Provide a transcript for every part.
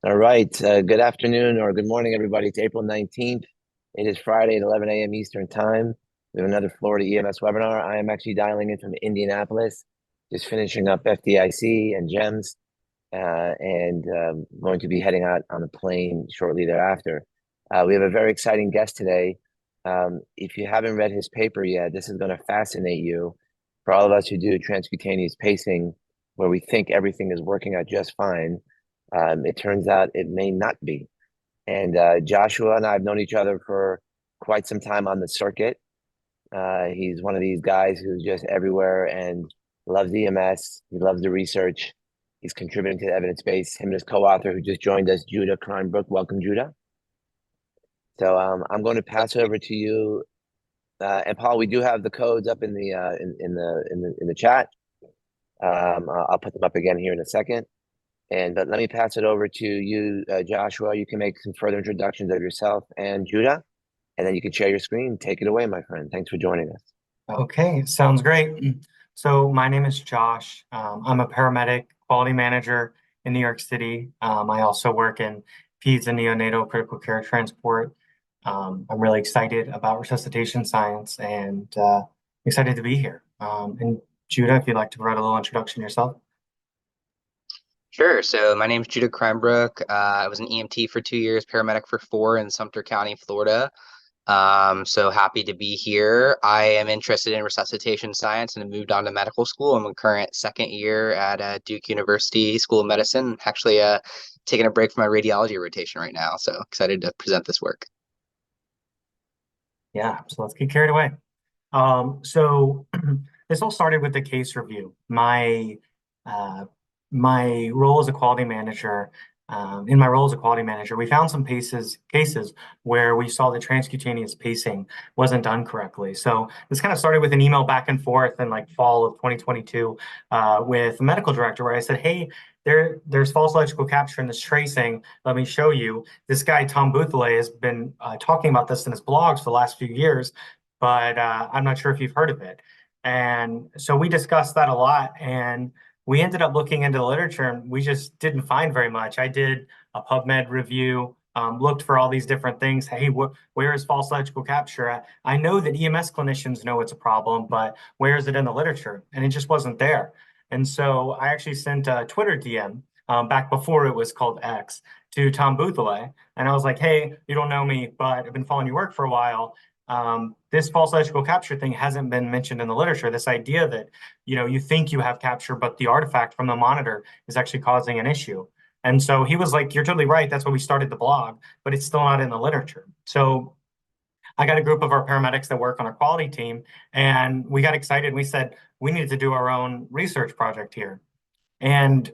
All right. Good afternoon or good morning, everybody. It's April 19th. It is Friday at 11 a.m. Eastern Time. We have another Florida EMS webinar. I am actually dialing in from Indianapolis, just finishing up FDIC and GEMS, and going to be heading out on a plane shortly thereafter. We have a very exciting guest today. If you haven't read his paper yet, this is going to fascinate you. For all of us who do transcutaneous pacing, where we think everything is working out just fine, it turns out it may not be. And Joshua and I have known each other for quite some time on the circuit. He's one of these guys who's just everywhere and loves EMS. He loves the research. He's contributing to the evidence base. Him and his co-author who just joined us, Judah Kreinbrook. Welcome, Judah. So I'm going to pass it over to you. And Paul, we do have the codes up in the chat. I'll put them up again here in a second. But let me pass it over to you, Joshua. You can make some further introductions of yourself and Judah, and then you can share your screen. Take it away, my friend. Thanks for joining us. Okay, sounds great. So my name is Josh. I'm a paramedic quality manager in New York City. I also work in peds and neonatal critical care transport. I'm really excited about resuscitation science and excited to be here. And Judah, if you'd like to provide a little introduction yourself. Sure. So my name is Judah Kreinbrook. I was an EMT for 2 years, paramedic for 4 in Sumter County, Florida. So happy to be here. I am interested in resuscitation science and moved on to medical school. I'm a current second year at Duke University School of Medicine. Actually, taking a break from my radiology rotation right now. So excited to present this work. Yeah, so let's get carried away. So this all started with the case review. My role as a quality manager, in my role as a quality manager, we found some cases where we saw the transcutaneous pacing wasn't done correctly. So this kind of started with an email back and forth in like fall of 2022 with the medical director, where I said, "Hey, there's false electrical capture in this tracing. Let me show you." This guy Tom Boothele has been talking about this in his blogs for the last few years, but I'm not sure if you've heard of it. And so we discussed that a lot, and we ended up looking into the literature and we just didn't find very much. I did a PubMed review, looked for all these different things. Hey, where is false electrical capture at? I know that EMS clinicians know it's a problem, but where is it in the literature? And it just wasn't there. And so I actually sent a Twitter DM back before it was called X to Tom Boothele. And I was like, "Hey, you don't know me, but I've been following your work for a while. This false electrical capture thing hasn't been mentioned in the literature. This idea that, you think you have capture, but the artifact from the monitor is actually causing an issue." And so he was like, "You're totally right. That's why we started the blog, but it's still not in the literature." So I got a group of our paramedics that work on our quality team, and we got excited. We said, we need to do our own research project here. And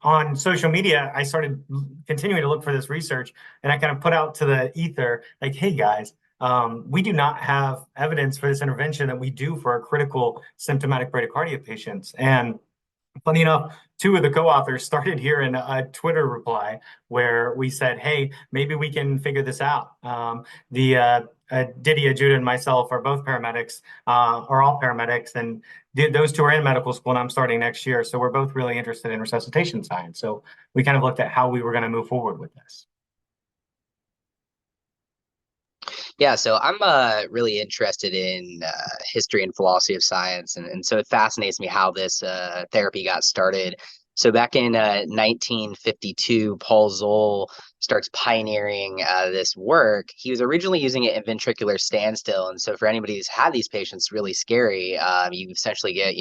on social media, I started continuing to look for this research, and I kind of put out to the ether, like, "Hey guys, we do not have evidence for this intervention that we do for our critical symptomatic bradycardia patients." And funny enough, 2 of the co-authors started here in a Twitter reply where we said, "Hey, maybe we can figure this out." Didier, Judah, and myself are both paramedics, are all paramedics, and those 2 are in medical school, and I'm starting next year. So we're both really interested in resuscitation science. So we kind of looked at how we were going to move forward with this. Yeah, so I'm really interested in history and philosophy of science, and so it fascinates me how this therapy got started. So back in 1952, Paul Zoll starts pioneering this work. He was originally using it in ventricular standstill, and so for anybody who's had these patients, really scary. You essentially get,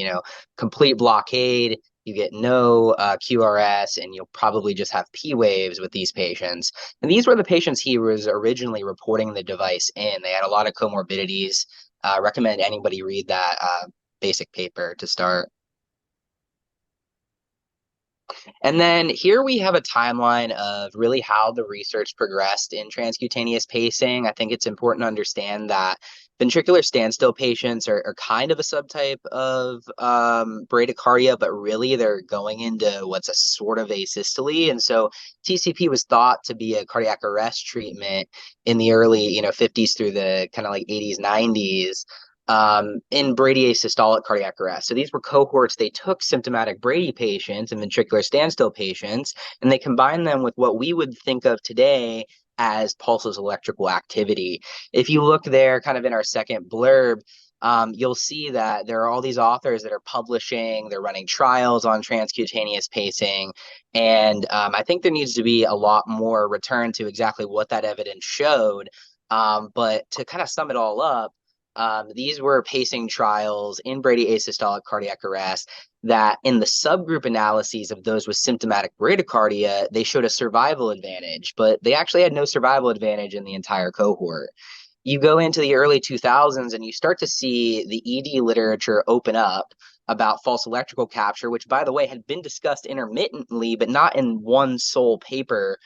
complete blockade. You get no QRS, and you'll probably just have P waves with these patients. And these were the patients he was originally reporting the device in. They had a lot of comorbidities. Recommend anybody read that basic paper to start. And then here we have a timeline of really how the research progressed in transcutaneous pacing. I think it's important to understand that ventricular standstill patients are kind of a subtype of bradycardia, but really they're going into what's a sort of asystole. And so TCP was thought to be a cardiac arrest treatment in the early 50s through the kind of like 80s, 90s. in Brady asystolic cardiac arrest. So these were cohorts. They took symptomatic Brady patients and ventricular standstill patients, and they combined them with what we would think of today as pulseless electrical activity. If you look there kind of in our second blurb, you'll see that there are all these authors that are publishing, they're running trials on transcutaneous pacing. And I think there needs to be a lot more return to exactly what that evidence showed. But to kind of sum it all up, these were pacing trials in Brady asystolic cardiac arrest that in the subgroup analyses of those with symptomatic bradycardia, they showed a survival advantage, but they actually had no survival advantage in the entire cohort. You go into the early 2000s and you start to see the ED literature open up about false electrical capture, which, by the way, had been discussed intermittently, but not in one sole paper,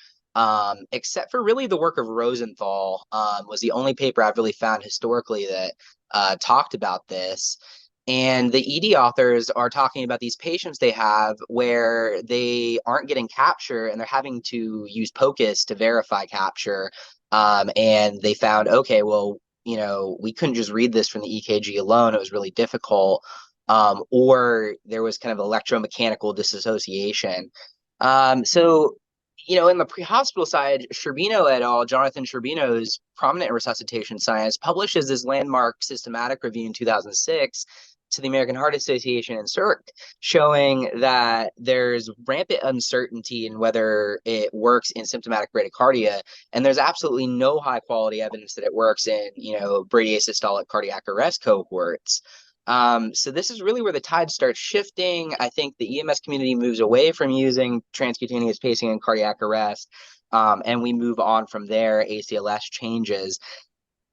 except for really the work of Rosenthal, was the only paper I've really found historically that talked about this. And the ED authors are talking about these patients they have where they aren't getting capture and they're having to use POCUS to verify capture. And they found, okay, well, we couldn't just read this from the EKG alone. It was really difficult. Or there was kind of electromechanical disassociation. So in the pre-hospital side, Sherbino et al., Jonathan Sherbino's prominent in resuscitation science, publishes this landmark systematic review in 2006 to the American Heart Association and CIRC, showing that there's rampant uncertainty in whether it works in symptomatic bradycardia, and there's absolutely no high-quality evidence that it works in, Brady asystolic cardiac arrest cohorts. So this is really where the tide starts shifting. I think the EMS community moves away from using transcutaneous pacing and cardiac arrest, and we move on from there. ACLS changes.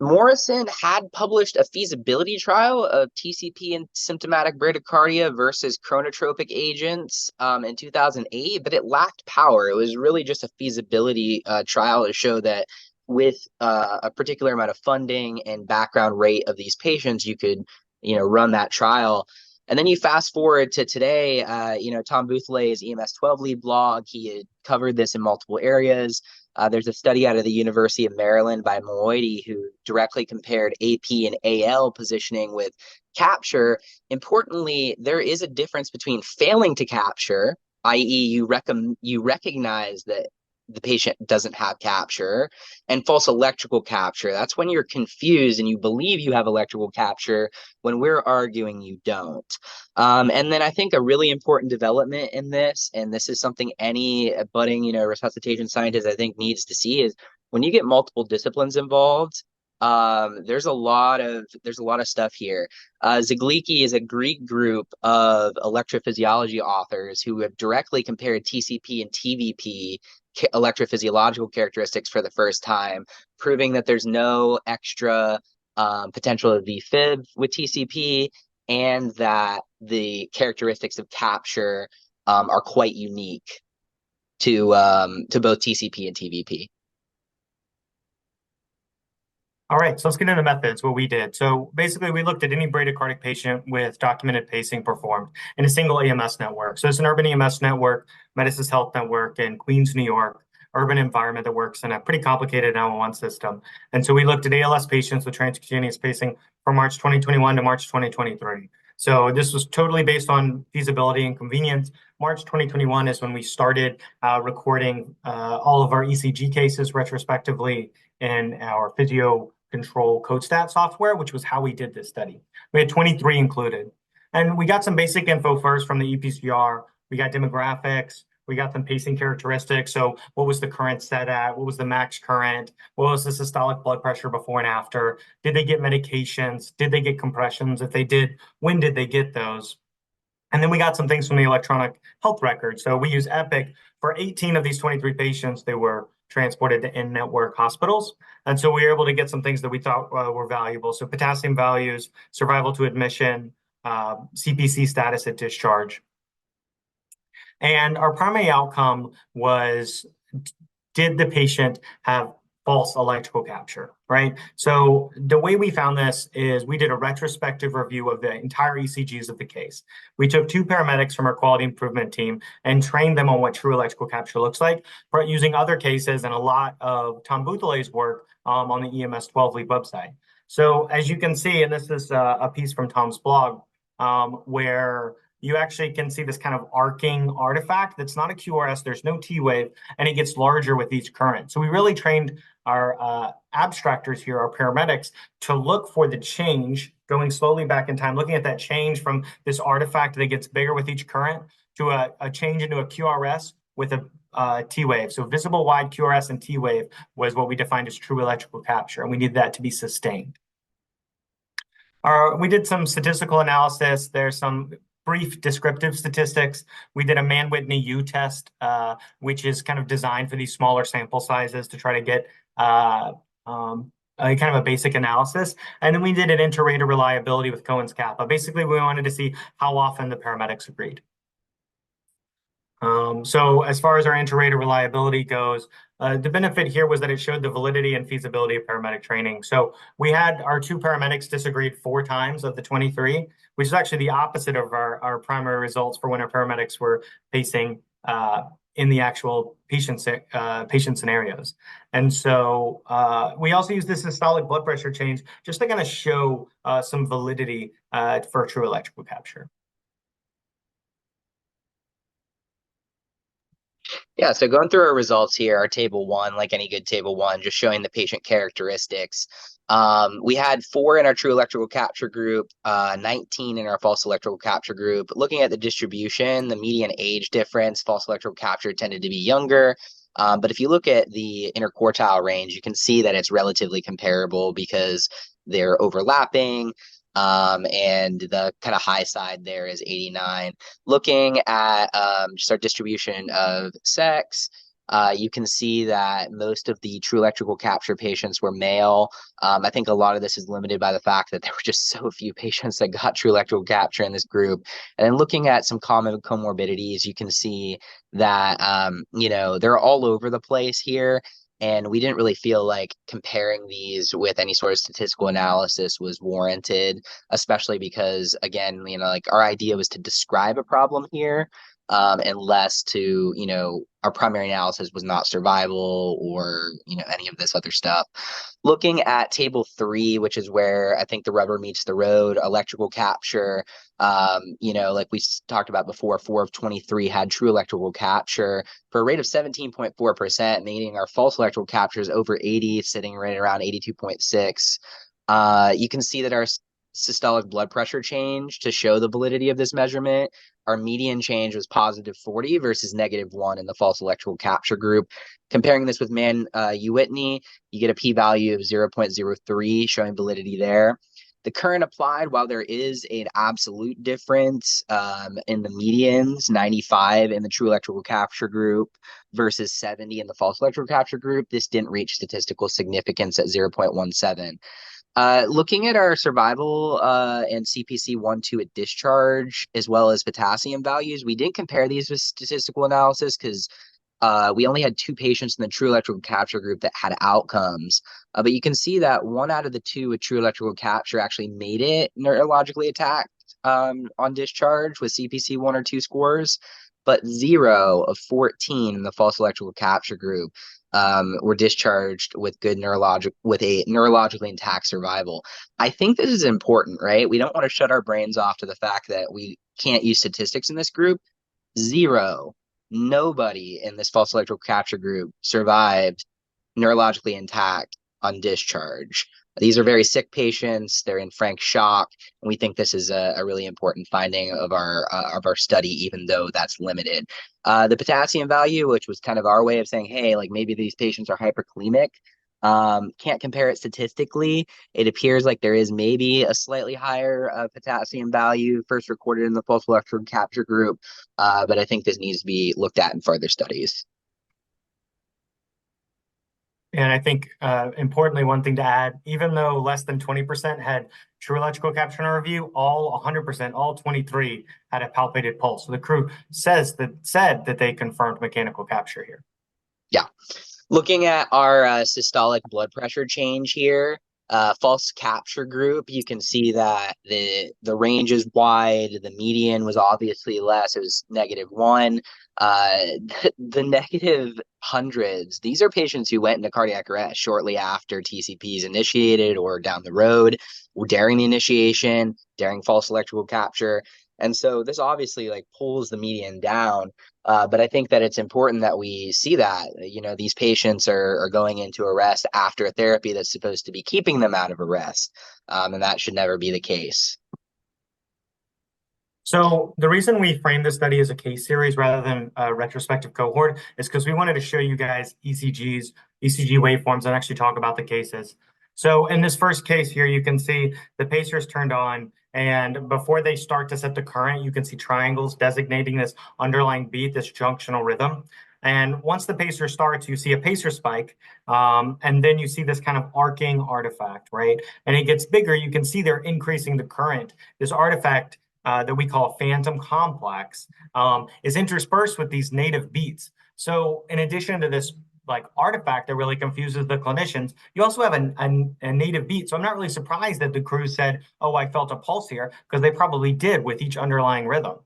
Morrison had published a feasibility trial of TCP and symptomatic bradycardia versus chronotropic agents in 2008, but it lacked power. It was really just a feasibility trial to show that with a particular amount of funding and background rate of these patients, you could run that trial. And then you fast forward to today, Tom Bouthelot's EMS 12 lead blog, he had covered this in multiple areas. There's a study out of the University of Maryland by Moidy who directly compared AP and AL positioning with capture. Importantly, there is a difference between failing to capture, i.e. you recognize that the patient doesn't have capture, and false electrical capture. That's when you're confused and you believe you have electrical capture when we're arguing you don't. And then I think a really important development in this, and this is something any budding, resuscitation scientist I think needs to see, is when you get multiple disciplines involved, there's a lot of stuff here. Ziglicky is a Greek group of electrophysiology authors who have directly compared TCP and TVP electrophysiological characteristics for the first time, proving that there's no extra potential of VFib with TCP, and that the characteristics of capture are quite unique to both TCP and TVP. All right, so let's get into methods, what we did. So basically, we looked at any bradycardic patient with documented pacing performed in a single EMS network. So it's an urban EMS network, Medicis Health Network in Queens, New York, urban environment that works in a pretty complicated 911 system. And so we looked at ALS patients with transcutaneous pacing from March 2021 to March 2023. So this was totally based on feasibility and convenience. March 2021 is when we started recording all of our ECG cases retrospectively in our physio control CodeStat software, which was how we did this study. We had 23 included. And we got some basic info first from the EPCR. We got demographics. We got some pacing characteristics. So what was the current set at? What was the max current? What was the systolic blood pressure before and after? Did they get medications? Did they get compressions? If they did, when did they get those? And then we got some things from the electronic health record. So we use Epic for 18 of these 23 patients. They were transported to in-network hospitals. And so we were able to get some things that we thought were valuable. So potassium values, survival to admission, CPC status at discharge. And our primary outcome was, did the patient have false electrical capture, right? So the way we found this is we did a retrospective review of the entire ECGs of the case. We took 2 paramedics from our quality improvement team and trained them on what true electrical capture looks like, but using other cases and a lot of Tom Bouthelot's work on the EMS 12 lead website. So as you can see, and this is a piece from Tom's blog, where you actually can see this kind of arcing artifact that's not a QRS, there's no T wave, and it gets larger with each current. So we really trained our abstractors here, our paramedics, to look for the change going slowly back in time, looking at that change from this artifact that gets bigger with each current to a change into a QRS with a T wave. So visible wide QRS and T wave was what we defined as true electrical capture, and we need that to be sustained. We did some statistical analysis. There's some brief descriptive statistics. We did a Mann-Whitney U test, which is kind of designed for these smaller sample sizes to try to get a kind of a basic analysis. And then we did an inter-rater reliability with Cohen's kappa. Basically, we wanted to see how often the paramedics agreed. So as far as our inter-rater reliability goes, the benefit here was that it showed the validity and feasibility of paramedic training. So we had our 2 paramedics disagreed 4 times of the 23, which is actually the opposite of our primary results for when our paramedics were pacing in the actual patient scenarios. And so we also use this systolic blood pressure change just to kind of show some validity for true electrical capture. Yeah, so going through our results here, our table 1, like any good table 1, just showing the patient characteristics. We had 4 in our true electrical capture group, 19 in our false electrical capture group. Looking at the distribution, the median age difference, false electrical capture tended to be younger. But if you look at the interquartile range, you can see that it's relatively comparable because they're overlapping. And the kind of high side there is 89. Looking at just our distribution of sex, you can see that most of the true electrical capture patients were male. I think a lot of this is limited by the fact that there were just so few patients that got true electrical capture in this group. And then looking at some common comorbidities, you can see that, they're all over the place here. And we didn't really feel like comparing these with any sort of statistical analysis was warranted, especially because, again, like our idea was to describe a problem here, and less to, our primary analysis was not survival or, any of this other stuff. Looking at table 3, which is where I think the rubber meets the road, electrical capture, like we talked about before, 4 of 23 had true electrical capture for a rate of 17.4%, meaning our false electrical capture is over 80, sitting right around 82.6. You can see that our systolic blood pressure change to show the validity of this measurement, our median change was positive 40 versus negative 1 in the false electrical capture group. Comparing this with Mann-Whitney, you get a p-value of 0.03 showing validity there. The current applied, while there is an absolute difference in the medians, 95 in the true electrical capture group versus 70 in the false electrical capture group, this didn't reach statistical significance at 0.17. Looking at our survival and CPC 1-2 at discharge, as well as potassium values, we didn't compare these with statistical analysis because we only had 2 patients in the true electrical capture group that had outcomes. But you can see that 1 out of the 2 with true electrical capture actually made it neurologically attacked on discharge with CPC 1 or 2 scores, but 0 of 14 in the false electrical capture group were discharged with a neurologically intact survival. I think this is important, right? We don't want to shut our brains off to the fact that we can't use statistics in this group. 0. Nobody in this false electrical capture group survived neurologically intact on discharge. These are very sick patients. They're in frank shock, and we think this is a really important finding of our study, even though that's limited. The potassium value, which was kind of our way of saying, hey, like maybe these patients are hyperkalemic. Can't compare it statistically. It appears like there is maybe a slightly higher potassium value first recorded in the false electrical capture group, but I think this needs to be looked at in further studies. And I think, importantly, one thing to add, even though less than 20% had true electrical capture in our review, all 100%, all 23 had a palpated pulse. So the crew said that they confirmed mechanical capture here. Yeah. Looking at our systolic blood pressure change here, false capture group, you can see that the range is wide. The median was obviously less. It was -1. The negative hundreds, these are patients who went into cardiac arrest shortly after TCPs initiated or down the road, during the initiation, during false electrical capture. And so this obviously like pulls the median down. But I think that it's important that we see that, these patients are going into arrest after a therapy that's supposed to be keeping them out of arrest. And that should never be the case. So the reason we framed this study as a case series rather than a retrospective cohort is because we wanted to show you guys ECG waveforms, and actually talk about the cases. So in this first case here, you can see the pacer's turned on, and before they start to set the current, you can see triangles designating this underlying beat, this junctional rhythm. And once the pacer starts, you see a pacer spike, and then you see this kind of arcing artifact, right? And it gets bigger. You can see they're increasing the current. This artifact that we call phantom complex is interspersed with these native beats. So in addition to this like artifact that really confuses the clinicians, you also have a native beat. So I'm not really surprised that the crew said, oh, I felt a pulse here, because they probably did with each underlying rhythm.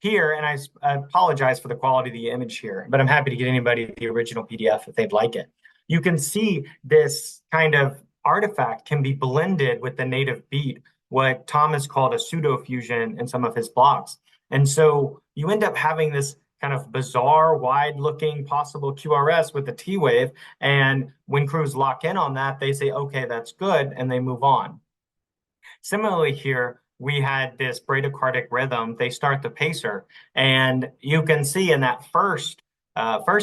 Here, and I apologize for the quality of the image here, but I'm happy to get anybody the original PDF if they'd like it. You can see this kind of artifact can be blended with the native beat, what Thomas called a pseudo fusion in some of his blogs. And so you end up having this kind of bizarre, wide-looking possible QRS with the T wave. And when crews lock in on that, they say, okay, that's good, and they move on. Similarly here, we had this bradycardic rhythm. They start the pacer, and you can see in that first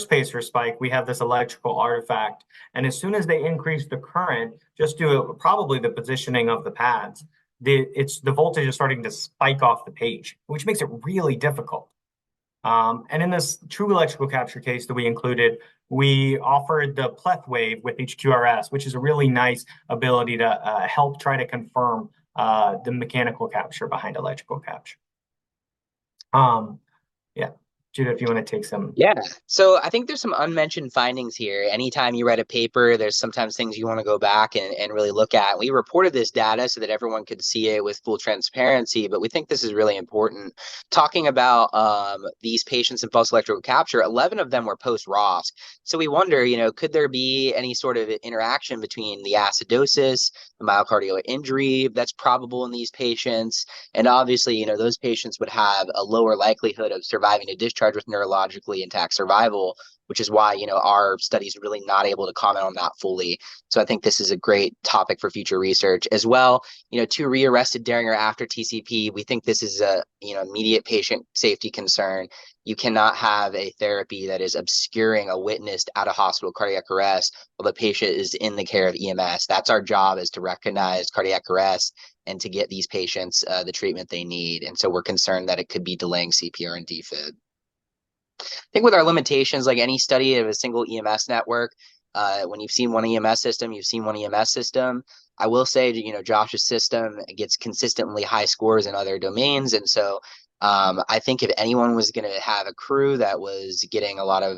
pacer spike, we have this electrical artifact. And as soon as they increase the current, just due to probably the positioning of the pads, the voltage is starting to spike off the page, which makes it really difficult. And in this true electrical capture case that we included, we offered the pleth wave with each QRS, which is a really nice ability to help try to confirm the mechanical capture behind electrical capture. Yeah, Judah, if you want to take some. Yeah, so I think there's some unmentioned findings here. Anytime you read a paper, there's sometimes things you want to go back and really look at. We reported this data so that everyone could see it with full transparency, but we think this is really important. Talking about these patients in pulse electrical capture, 11 of them were post-ROSC. So we wonder, could there be any sort of interaction between the acidosis, the myocardial injury that's probable in these patients? And obviously, those patients would have a lower likelihood of surviving a discharge with neurologically intact survival, which is why, our study's really not able to comment on that fully. So I think this is a great topic for future research as well. 2 rearrested during or after TCP, we think this is a, immediate patient safety concern. You cannot have a therapy that is obscuring a witnessed out of hospital cardiac arrest while the patient is in the care of EMS. That's our job, is to recognize cardiac arrest and to get these patients the treatment they need. And so we're concerned that it could be delaying CPR and DFib. I think with our limitations, like any study of a single EMS network, when you've seen one EMS system, you've seen one EMS system. I will say, Josh's system gets consistently high scores in other domains. And so I think if anyone was going to have a crew that was getting a lot of,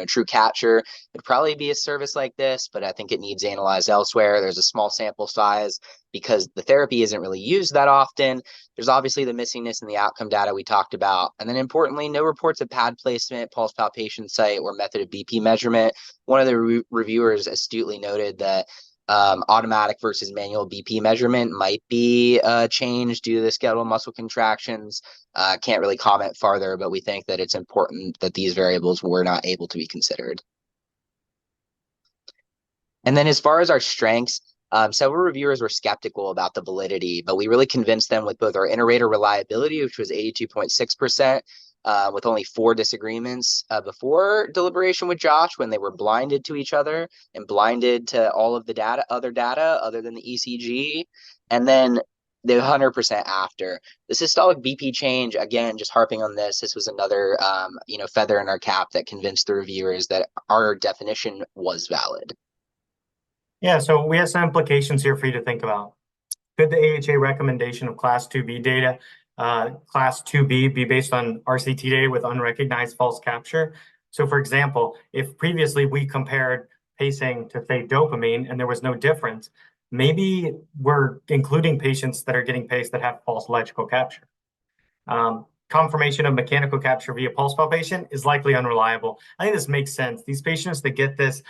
true capture, it'd probably be a service like this, but I think it needs analyzed elsewhere. There's a small sample size because the therapy isn't really used that often. There's obviously the missingness in the outcome data we talked about. And then importantly, no reports of pad placement, pulse palpation site, or method of BP measurement. One of the reviewers astutely noted that automatic versus manual BP measurement might be changed due to the skeletal muscle contractions. Can't really comment farther, but we think that it's important that these variables were not able to be considered. And then as far as our strengths, several reviewers were skeptical about the validity, but we really convinced them with both our inter-rater reliability, which was 82.6%, with only 4 disagreements before deliberation with Josh, when they were blinded to each other and blinded to all of the other data other than the ECG, and then the 100% after. The systolic BP change, again, just harping on this, this was another feather in our cap that convinced the reviewers that our definition was valid. Yeah, so we have some implications here for you to think about. Could the AHA recommendation of Class 2B data, Class 2B, be based on RCT data with unrecognized false capture? So for example, if previously we compared pacing to, say, dopamine and there was no difference, maybe we're including patients that are getting paced that have false electrical capture. Confirmation of mechanical capture via pulse palpation is likely unreliable. I think this makes sense. These patients that get this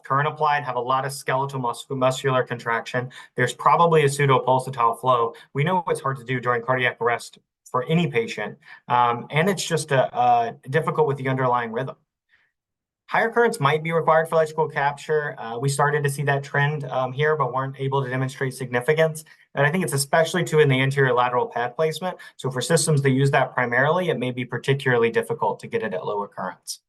current applied have a lot of skeletal muscular contraction. There's probably a pseudopulsatile flow. We know it's hard to do during cardiac arrest for any patient, and it's just difficult with the underlying rhythm. Higher currents might be required for electrical capture. We started to see that trend here, but weren't able to demonstrate significance. And I think it's especially true in the anterior lateral pad placement. So for systems that use that primarily, it may be particularly difficult to get it at lower currents.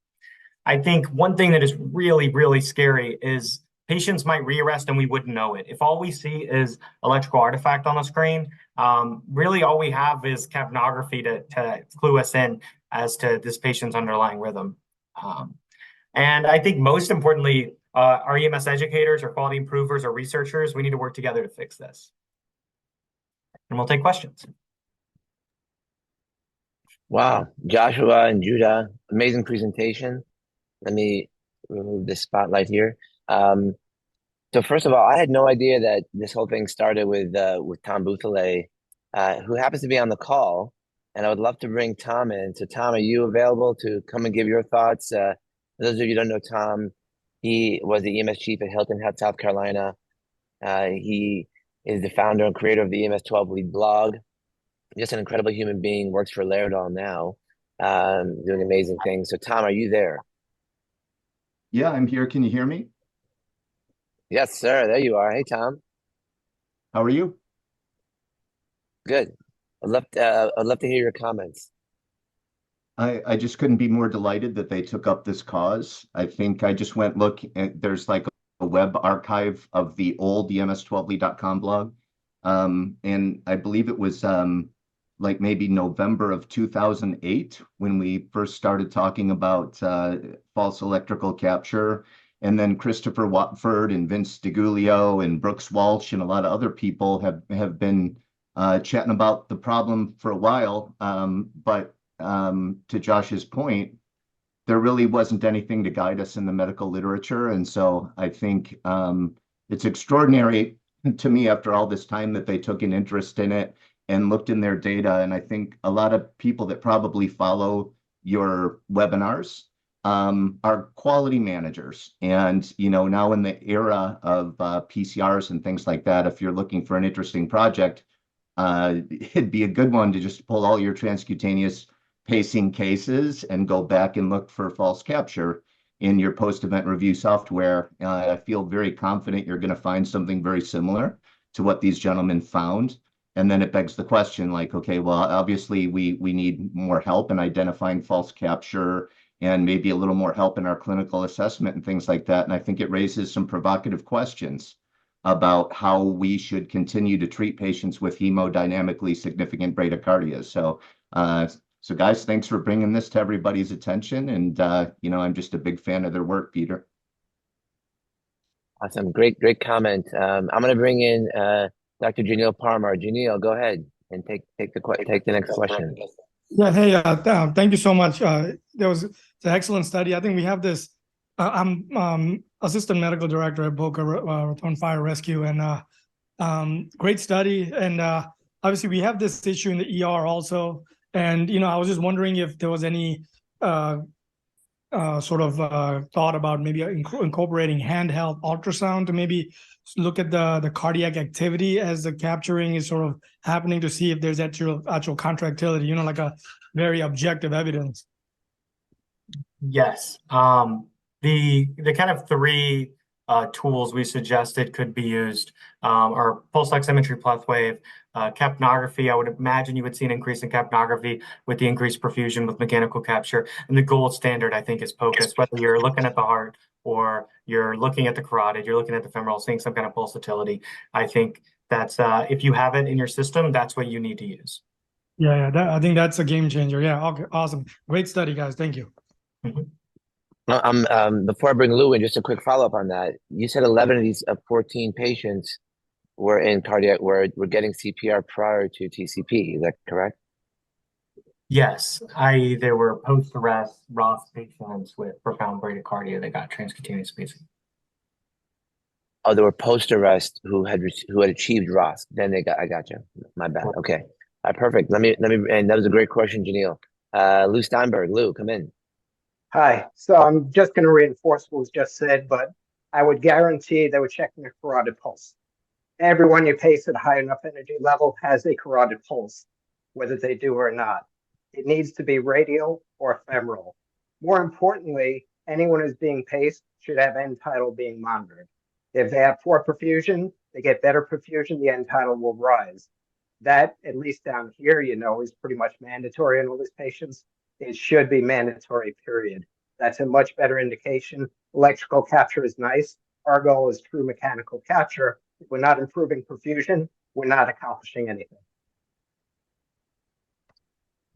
I think one thing that is really, really scary is patients might re-arrest and we wouldn't know it. If all we see is electrical artifact on the screen, really all we have is capnography to clue us in as to this patient's underlying rhythm. And I think most importantly, our EMS educators or quality improvers or researchers, we need to work together to fix this. And we'll take questions. Wow, Joshua and Judah, amazing presentation. Let me remove this spotlight here. So first of all, I had no idea that this whole thing started with Tom Bouthillet, who happens to be on the call, and I would love to bring Tom in. So Tom, are you available to come and give your thoughts? For those of you who don't know Tom, he was the EMS chief at Hilton Head, South Carolina. He is the founder and creator of the EMS 12 Lead blog. Just an incredible human being, works for Laerdal now, doing amazing things. So Tom, are you there? Yeah, I'm here. Can you hear me? Yes, sir. There you are. Hey, Tom. How are you? Good. I'd love to hear your comments. I just couldn't be more delighted that they took up this cause. I think I just went look, and there's like a web archive of the old ems12lead.com blog. And I believe it was like maybe November of 2008 when we first started talking about false electrical capture. And then Christopher Watford and Vince DiGulio and Brooks Walsh and a lot of other people have been chatting about the problem for a while. But to Josh's point, there really wasn't anything to guide us in the medical literature. And so I think it's extraordinary to me after all this time that they took an interest in it and looked in their data. And I think a lot of people that probably follow your webinars are quality managers. And, you know, now in the era of PCRs and things like that, if you're looking for an interesting project, it'd be a good one to just pull all your transcutaneous pacing cases and go back and look for false capture in your post-event review software. I feel very confident you're going to find something very similar to what these gentlemen found. And then it begs the question, like, okay, well, obviously we need more help in identifying false capture and maybe a little more help in our clinical assessment and things like that. And I think it raises some provocative questions about how we should continue to treat patients with hemodynamically significant bradycardia. So guys, thanks for bringing this to everybody's attention. And, you know, I'm just a big fan of their work, Peter. Awesome. Great comment. I'm going to bring in Dr. Janelle Parmar. Janelle, go ahead and take the next question. Yeah, hey, thank you so much. It's an excellent study. I think we have this, I'm assistant medical director at Boca Raton Fire Rescue, and great study. And obviously we have this issue in the ER also. And, you know, I was just wondering if there was any thought about maybe incorporating handheld ultrasound to maybe look at the cardiac activity as the capturing is sort of happening, to see if there's actual contractility, you know, like a very objective evidence. Yes. The kind of three tools we suggested could be used are pulse oximetry, pulse wave, capnography. I would imagine you would see an increase in capnography with the increased perfusion with mechanical capture. And the gold standard, I think, is POCUS. Whether you're looking at the heart or you're looking at the carotid, you're looking at the femoral, seeing some kind of pulsatility. I think that's if you have it in your system, that's what you need to use. Yeah, I think that's a game changer. Yeah, okay, awesome. Great study, guys. Thank you. Before I bring Lou in, just a quick follow-up on that. You said 11 of these 14 patients were in cardiac, were getting CPR prior to TCP. Is that correct? Yes, there were post-arrest ROS patients with profound bradycardia that got transcutaneous pacing. Oh, there were post-arrest who had achieved ROSC. Then I got you. My bad. Okay. All right, perfect. Let me, and that was a great question, Janelle. Lou Steinberg. Lou, come in. Hi. So I'm just going to reinforce what was just said, but I would guarantee they were checking a carotid pulse. Everyone you pace at a high enough energy level has a carotid pulse, whether they do or not. It needs to be radial or femoral. More importantly, anyone who's being paced should have end tidal being monitored. If they have poor perfusion, they get better perfusion, the end tidal will rise. That, at least down here, is pretty much mandatory in all these patients. It should be mandatory, period. That's a much better indication. Electrical capture is nice. Our goal is true mechanical capture. If we're not improving perfusion, we're not accomplishing anything.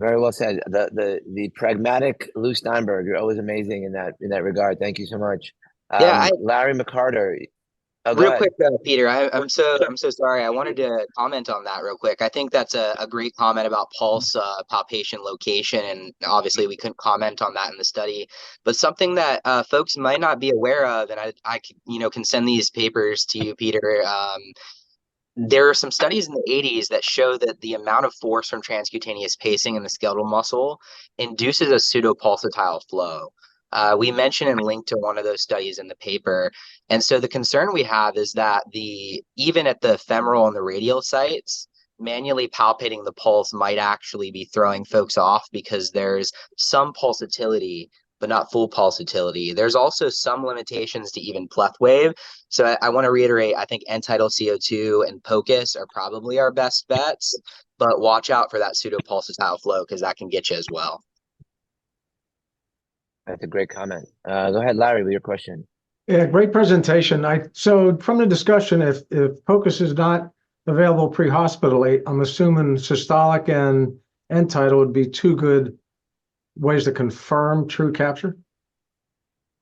Very well said. The pragmatic Lou Steinberg. You're always amazing in that regard. Thank you so much. Yeah, Larry McCarter. Oh, go real ahead. quick, Peter, I'm so sorry. I wanted to comment on that real quick. I think that's a great comment about pulse palpation location, and obviously we couldn't comment on that in the study. But something that folks might not be aware of, and I can send these papers to you, Peter. There are some studies in the 80s that show that the amount of force from transcutaneous pacing in the skeletal muscle induces a pseudopulsatile flow. We mention and link to one of those studies in the paper. And so the concern we have is that even at the femoral and the radial sites, manually palpating the pulse might actually be throwing folks off because there's some pulsatility, but not full pulsatility. There's also some limitations to even pleth wave. So I want to reiterate, I think end tidal CO2 and POCUS are probably our best bets, but watch out for that pseudopulsatile flow because that can get you as well. That's a great comment. Go ahead, Larry, with your question. Yeah, great presentation. So from the discussion, if POCUS is not available pre-hospitally, I'm assuming systolic and end tidal would be two good ways to confirm true capture.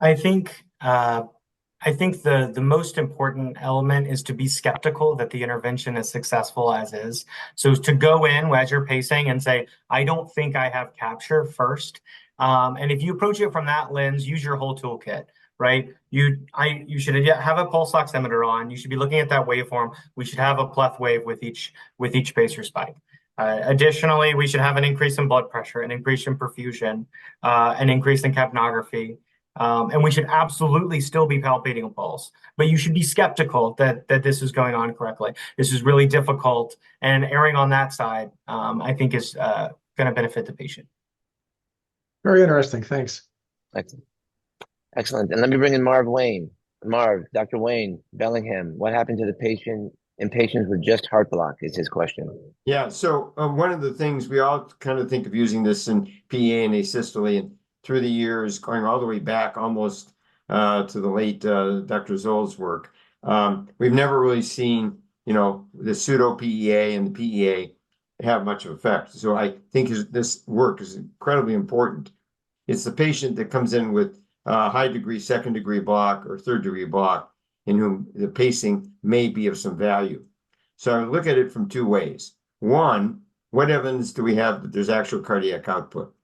I think the most important element is to be skeptical that the intervention is successful as is. So to go in as you're pacing and say, I don't think I have capture first. And if you approach it from that lens, use your whole toolkit, right? You should have a pulse oximeter on. You should be looking at that waveform. We should have a pleth wave with each pacer spike. Additionally, we should have an increase in blood pressure, an increase in perfusion, an increase in capnography. And we should absolutely still be palpating a pulse, but you should be skeptical that this is going on correctly. This is really difficult, and erring on that side, I think is going to benefit the patient. Very interesting. Thanks. Excellent. And let me bring in Marv Wayne. Marv, Dr. Wayne Bellingham, what happened to the patient in patients with just heart block is his question. Yeah, so one of the things we all kind of think of using this in PA and asystole, and through the years, going all the way back almost to the late Dr. Zoll's work, we've never really seen, the pseudo PEA and the PEA have much of effect. So I think this work is incredibly important. It's the patient that comes in with high degree, second degree block or third degree block in whom the pacing may be of some value. So I look at it from two ways. One, what evidence do we have that there's actual cardiac output?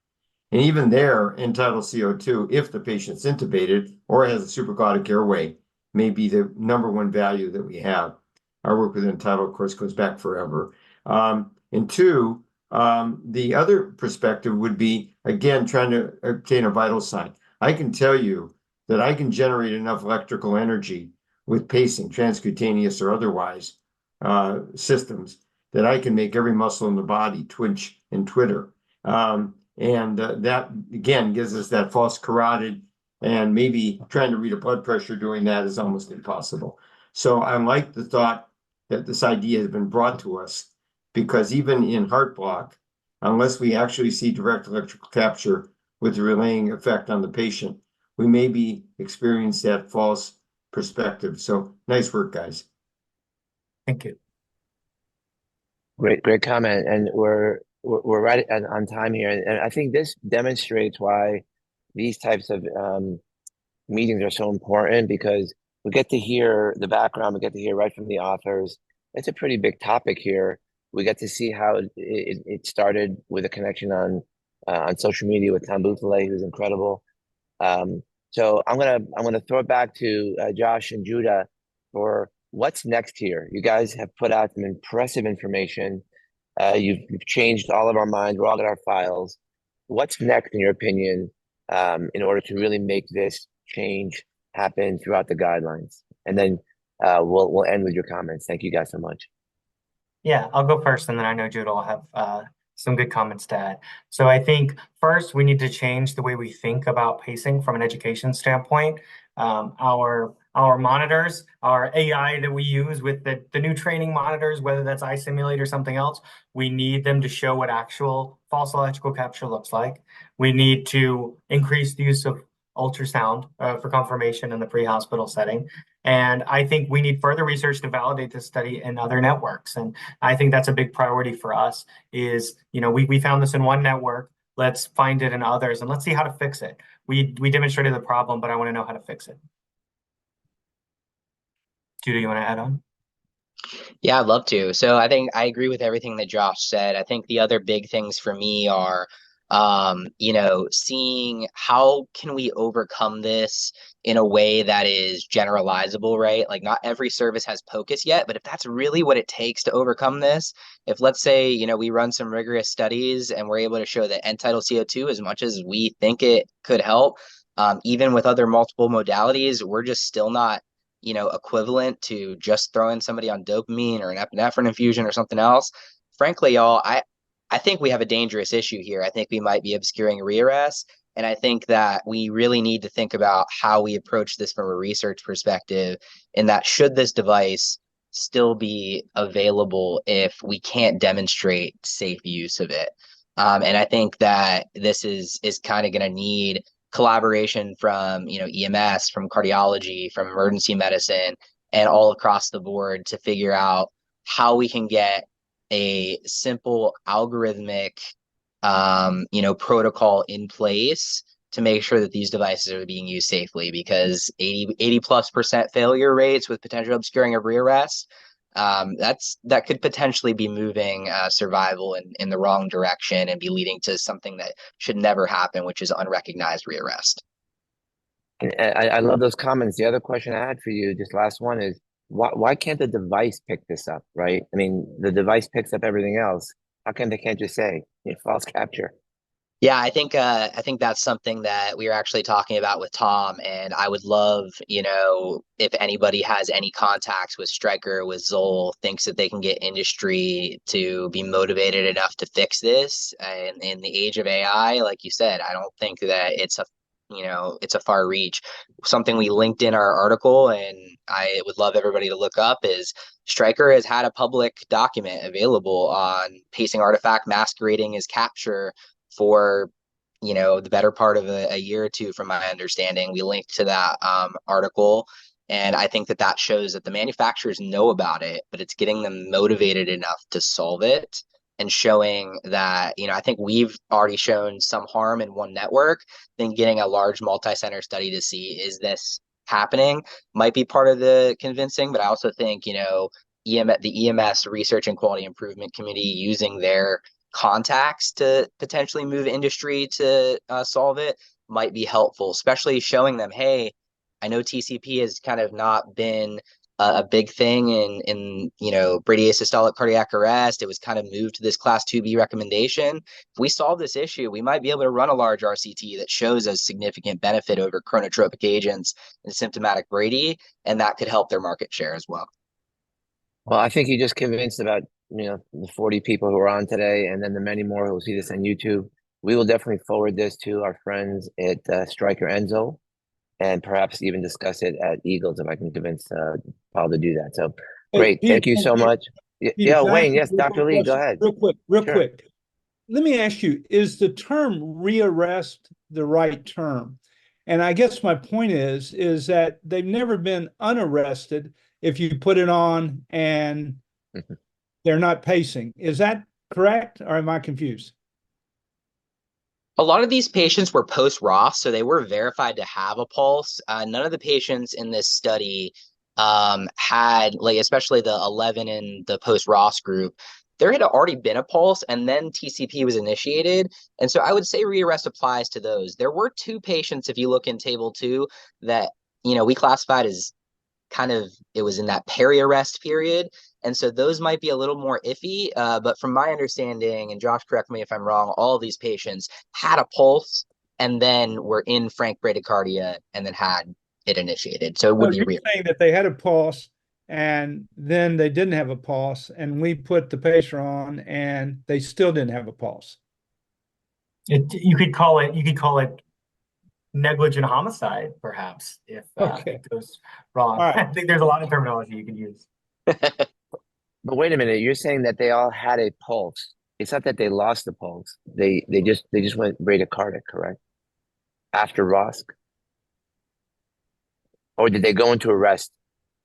And even there, end tidal CO2, if the patient's intubated or has a supraglottic airway, may be the number one value that we have. Our work with end tidal, of course, goes back forever. And two, the other perspective would be, again, trying to obtain a vital sign. I can tell you that I can generate enough electrical energy with pacing, transcutaneous or otherwise, systems, that I can make every muscle in the body twitch and twitter. And that, again, gives us that false carotid, and maybe trying to read a blood pressure doing that is almost impossible. So I like the thought that this idea has been brought to us, because even in heart block, unless we actually see direct electrical capture with the relaying effect on the patient, we may be experiencing that false perspective. So nice work, guys. Thank you. Great comment. And we're right on time here. And I think this demonstrates why these types of meetings are so important, because we get to hear the background, we get to hear right from the authors. It's a pretty big topic here. We get to see how it started with a connection on social media with Tom Bouthile, who's incredible. So I'm gonna throw it back to Josh and Judah. for what's next here. You guys have put out some impressive information. You've changed all of our minds. We're all in our files. What's next, in your opinion, in order to really make this change happen throughout the guidelines? And then we'll end with your comments. Thank you guys so much. Yeah, I'll go first, and then I know Jude will have some good comments to add. So I think first we need to change the way we think about pacing from an education standpoint. Our monitors, our AI that we use with the new training monitors, whether that's iSimulate or something else, we need them to show what actual false electrical capture looks like. We need to increase the use of ultrasound for confirmation in the pre-hospital setting. And I think we need further research to validate this study in other networks. And I think that's a big priority for us is, we found this in one network. Let's find it in others and let's see how to fix it. We demonstrated the problem, but I want to know how to fix it. Judy, you want to add on? Yeah, I'd love to. So I think I agree with everything that Josh said. I think the other big things for me are, seeing how can we overcome this in a way that is generalizable, right? Like not every service has POCUS yet, but if that's really what it takes to overcome this, if let's say, we run some rigorous studies and we're able to show that end-tidal CO2, as much as we think it could help, even with other multiple modalities, we're just still not equivalent to just throwing somebody on dopamine or an epinephrine infusion or something else. Frankly, y'all, I think we have a dangerous issue here. I think we might be obscuring rearrest. And I think that we really need to think about how we approach this from a research perspective, in that should this device still be available if we can't demonstrate safe use of it? And I think that this is kind of going to need collaboration from EMS, from cardiology, from emergency medicine, and all across the board to figure out how we can get a simple algorithmic protocol in place to make sure that these devices are being used safely, because 80+% failure rates with potential obscuring of rearrest, that could potentially be moving survival in the wrong direction and be leading to something that should never happen, which is unrecognized rearrest. I love those comments. The other question I had for you, just last one, is why can't the device pick this up, right? I mean, the device picks up everything else. How come they can't just say false capture? Yeah, I think that's something that we were actually talking about with Tom, and I would love, if anybody has any contacts with Stryker, with Zoll, thinks that they can get industry to be motivated enough to fix this. And in the age of AI, like you said, I don't think that it's a far reach. Something we linked in our article, and I would love everybody to look up, is Stryker has had a public document available on pacing artifact masquerading as capture for the better part of a year or two. From my understanding, we linked to that article, and I think that shows that the manufacturers know about it, but it's getting them motivated enough to solve it, and showing that I think we've already shown some harm in one network. Then getting a large multi-center study to see is this happening might be part of the convincing, but I also think the EMS Research and Quality Improvement Committee using their contacts to potentially move industry to solve it might be helpful, especially showing them, hey, I know TCP has kind of not been a big thing in bradyasystolic cardiac arrest. It was kind of moved to this class 2B recommendation. If we solve this issue, we might be able to run a large RCT that shows a significant benefit over chronotropic agents in symptomatic brady, and that could help their market share as well. Well, I think you just convinced about the 40 people who are on today, and then the many more who will see this on YouTube. We will definitely forward this to our friends at Stryker and Zoll, and perhaps even discuss it at Eagles if I can convince Paul to do that. So great. Peter, Thank you so much. Yeah, Wayne. Yes, Dr. Lee, go ahead. Real quick. Let me ask you, is the term rearrest the right term? And I guess my point is that they've never been unarrested if you put it on and they're not pacing. Is that correct, or am I confused? A lot of these patients were post-ROS, so they were verified to have a pulse. None of the patients in this study had, especially the 11 in the post-ROS group, there had already been a pulse, and then TCP was initiated. And so I would say rearrest applies to those. There were 2 patients, if you look in table 2, that we classified as it was in that peri-arrest period. And so those might be a little more iffy. But from my understanding, and Josh, correct me if I'm wrong, all of these patients had a pulse and then were in frank bradycardia and then had it initiated. So it would be you're real. saying that they had a pulse and then they didn't have a pulse, and we put the pacer on and they still didn't have a pulse. You could call it negligent homicide, perhaps, if Okay. it goes wrong. All right. I think there's a lot of terminology you could use. But wait a minute, you're saying that they all had a pulse. It's not that they lost the pulse. They just went bradycardic, correct? After ROSC? Or did they go into arrest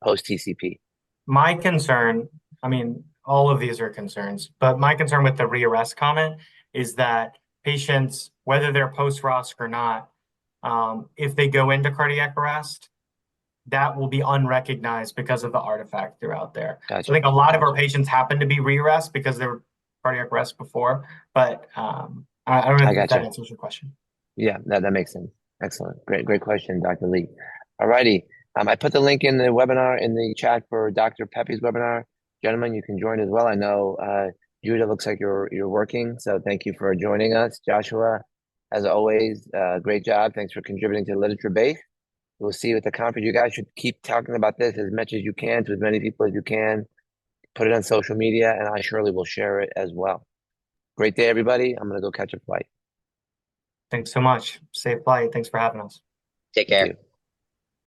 post TCP? My concern, I mean, all of these are concerns, but my concern with the rearrest comment is that patients, whether they're post-ROSC or not, if they go into cardiac arrest, that will be unrecognized because of the artifact throughout there. Gotcha. So I think a lot of our patients happen to be re-arrest because they were cardiac arrest before, but I don't know if that answers your question. Yeah, that makes sense. Excellent. Great question, Dr. Lee. All righty. I put the link in the webinar in the chat for Dr. Pepe's webinar. Gentlemen, you can join as well. I know Judah, looks like you're working, so thank you for joining us. Joshua, as always, great job. Thanks for contributing to the literature base. We'll see you at the conference. You guys should keep talking about this as much as you can to as many people as you can. Put it on social media, and I surely will share it as well. Great day, everybody. I'm going to go catch a flight. Thanks so much. Safe flight. Thanks for having us. Take care. Thank you.